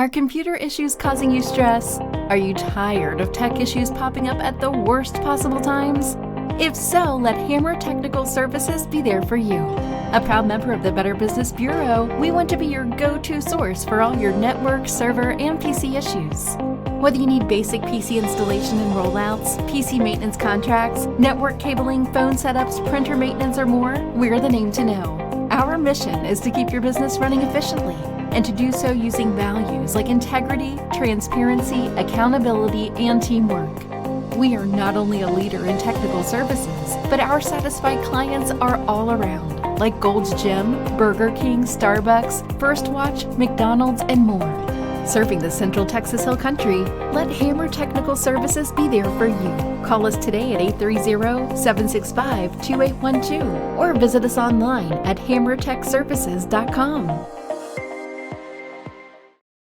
Are computer issues causing you stress? Are you tired of tech issues popping up at the worst possible times? If so, let Hammer Technical Services be there for you. A proud member of the Better Business Bureau, we want to be your go-to source for all your network, server, and PC issues. Whether you need basic PC installation and rollouts, PC maintenance contracts, network cabling, phone setups, printer maintenance, or more, we're the name to know. Our mission is to keep your business running efficiently, and to do so using values like integrity, transparency, accountability, and teamwork. We are not only a leader in technical services, but our satisfied clients are all around, like Gold's Gym, Burger King, Starbucks, First Watch, McDonald's, and more. Serving the Central Texas Hill Country, let Hammer Technical Services be there for you. Call us today at 830-765-2812 or visit us online at hammertechservices.com.